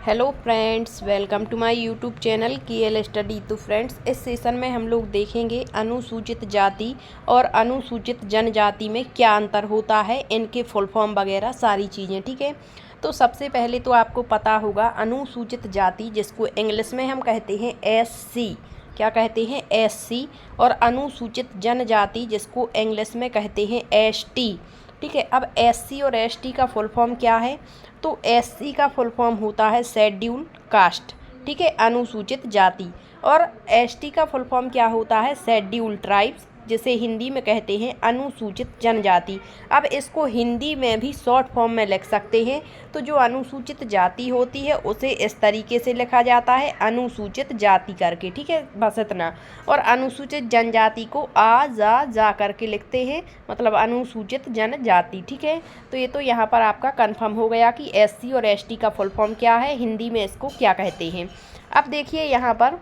Hello friends, welcome to my YouTube channel KL study. तो friends, इस session में हम लोग देखेंगे अनुसूचित जाति और अनुसूचित जनजाति में क्या अंतर होता है, इनके फुल फॉर्म वगैरह सारी चीज़ें। ठीक है, तो सबसे पहले तो आपको पता होगा अनुसूचित जाति जिसको इंग्लिश में हम कहते हैं SC, क्या कहते हैं SC, और अनुसूचित जनजाति जिसको इंग्लिश में कहते हैं ST। ठीक है, अब SC और ST का फुल फॉर्म क्या है? तो SC का फुल फॉर्म होता है शेड्यूल कास्ट, ठीक है, अनुसूचित जाति। और ST का फुल फॉर्म क्या होता है? शेड्यूल ट्राइब्स, जिसे हिंदी में कहते हैं अनुसूचित जनजाति। अब इसको हिंदी में भी शॉर्ट फॉर्म में लिख सकते हैं। तो जो अनुसूचित जाति होती है उसे इस तरीके से लिखा जाता है, अनुसूचित जाति करके। ठीक है, बस इतना। और अनुसूचित जनजाति को जा करके लिखते हैं, मतलब अनुसूचित जनजाति। ठीक है, तो ये तो यहाँ पर आपका कंफर्म हो गया कि SC और ST का फुल फॉर्म क्या है, हिंदी में इसको क्या कहते हैं। अब देखिए यहाँ पर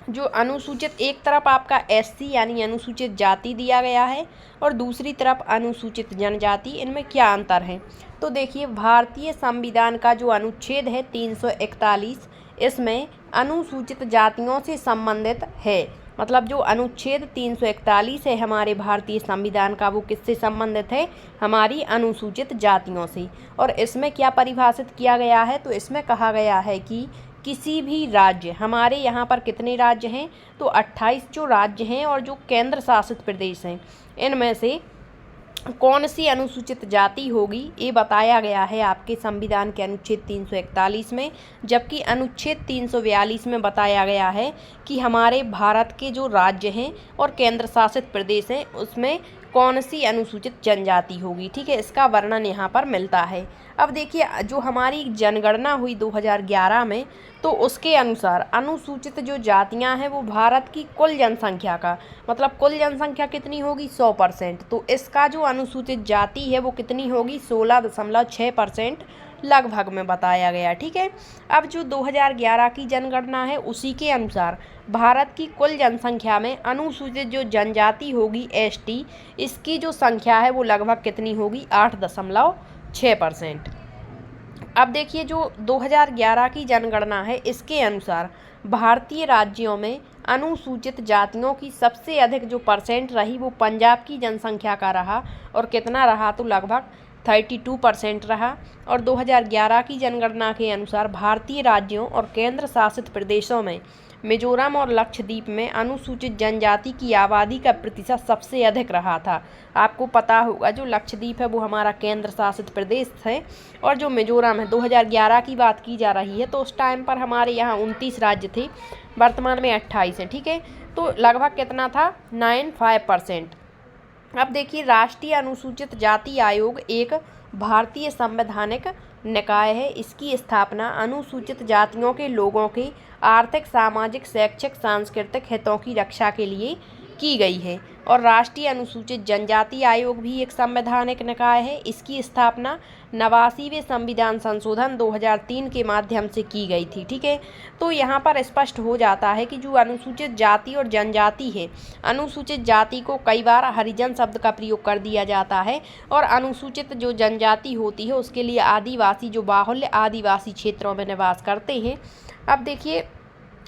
जो अनुसूचित, एक तरफ आपका SC यानी अनुसूचित जाति दिया गया है और दूसरी तरफ अनुसूचित जनजाति, इनमें क्या अंतर है? तो देखिए, भारतीय संविधान का जो अनुच्छेद है 341, इसमें अनुसूचित जातियों से संबंधित है। मतलब जो अनुच्छेद 341 है हमारे भारतीय संविधान का, वो किससे संबंधित है? हमारी अनुसूचित जातियों से। और इसमें क्या परिभाषित किया गया है? तो इसमें कहा गया है कि किसी भी राज्य, हमारे यहाँ पर कितने राज्य हैं? तो 28 जो राज्य हैं और जो केंद्र शासित प्रदेश हैं, इनमें से कौन सी अनुसूचित जाति होगी, ये बताया गया है आपके संविधान के अनुच्छेद 341 में। जबकि अनुच्छेद 342 में बताया गया है कि हमारे भारत के जो राज्य हैं और केंद्र शासित प्रदेश हैं उसमें कौन सी अनुसूचित जनजाति होगी। ठीक है, इसका वर्णन यहाँ पर मिलता है। अब देखिए, जो हमारी जनगणना हुई 2011 में, तो उसके अनुसार अनुसूचित जो जातियाँ हैं वो भारत की कुल जनसंख्या का, मतलब कुल जनसंख्या कितनी होगी? 100%। तो इसका जो अनुसूचित जाति है वो कितनी होगी? 16.6% लगभग में बताया गया। ठीक है, अब जो 2011 की जनगणना है उसी के अनुसार भारत की कुल जनसंख्या में अनुसूचित जो जनजाति होगी ST, इसकी जो संख्या है वो लगभग कितनी होगी? 8.6%। अब देखिए, जो 2011 की जनगणना है इसके अनुसार भारतीय राज्यों में अनुसूचित जातियों की सबसे अधिक जो परसेंट रही वो पंजाब की जनसंख्या का रहा। और कितना रहा? तो लगभग 32% रहा। और 2011 की जनगणना के अनुसार भारतीय राज्यों और केंद्र शासित प्रदेशों में मिजोरम और लक्षद्वीप में अनुसूचित जनजाति की आबादी का प्रतिशत सबसे अधिक रहा था। आपको पता होगा जो लक्षद्वीप है वो हमारा केंद्र शासित प्रदेश है, और जो मिजोरम है, 2011 की बात की जा रही है, तो उस टाइम पर हमारे यहाँ 29 राज्य थे, वर्तमान में 28 हैं। ठीक है, तो लगभग कितना था? 95%। अब देखिए, राष्ट्रीय अनुसूचित जाति आयोग एक भारतीय संवैधानिक निकाय है। इसकी स्थापना अनुसूचित जातियों के लोगों के आर्थिक, सामाजिक, शैक्षिक, सांस्कृतिक हितों की रक्षा के लिए की गई है। और राष्ट्रीय अनुसूचित जनजाति आयोग भी एक संवैधानिक निकाय है। इसकी स्थापना 89वें संविधान संशोधन 2003 के माध्यम से की गई थी। ठीक है, तो यहाँ पर स्पष्ट हो जाता है कि जो अनुसूचित जाति और जनजाति है, अनुसूचित जाति को कई बार हरिजन शब्द का प्रयोग कर दिया जाता है, और अनुसूचित जो जनजाति होती है उसके लिए आदिवासी, जो बाहुल्य आदिवासी क्षेत्रों में निवास करते हैं। अब देखिए,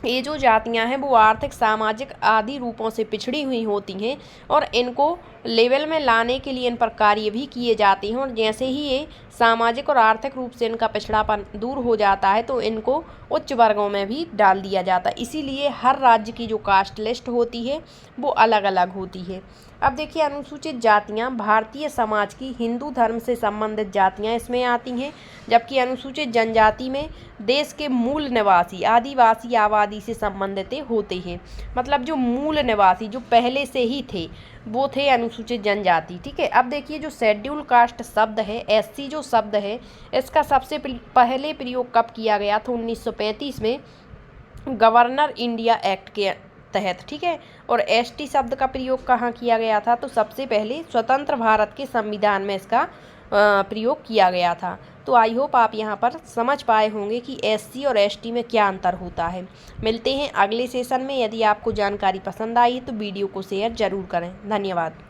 ये जो जातियां हैं वो आर्थिक, सामाजिक आदि रूपों से पिछड़ी हुई होती हैं, और इनको लेवल में लाने के लिए इन पर कार्य भी किए जाते हैं। और जैसे ही ये सामाजिक और आर्थिक रूप से इनका पिछड़ापन दूर हो जाता है तो इनको उच्च वर्गों में भी डाल दिया जाता है। इसीलिए हर राज्य की जो कास्ट लिस्ट होती है वो अलग अलग होती है। अब देखिए, अनुसूचित जातियां भारतीय समाज की हिंदू धर्म से संबंधित जातियां इसमें आती हैं, जबकि अनुसूचित जनजाति में देश के मूल निवासी आदिवासी आबादी से संबंधित होते हैं। मतलब जो मूल निवासी, जो पहले से ही थे, वो थे अनुसूचित जनजाति। ठीक है, अब देखिए, जो शेड्यूल कास्ट शब्द है, SC जो शब्द है, इसका सबसे पहले प्रयोग कब किया गया था? 1935 में, गवर्नर इंडिया एक्ट के तहत। ठीक है, और ST शब्द का प्रयोग कहाँ किया गया था? तो सबसे पहले स्वतंत्र भारत के संविधान में इसका प्रयोग किया गया था। तो आई होप आप यहाँ पर समझ पाए होंगे कि SC और ST में क्या अंतर होता है। मिलते हैं अगले सेशन में। यदि आपको जानकारी पसंद आई है तो वीडियो को शेयर ज़रूर करें। धन्यवाद।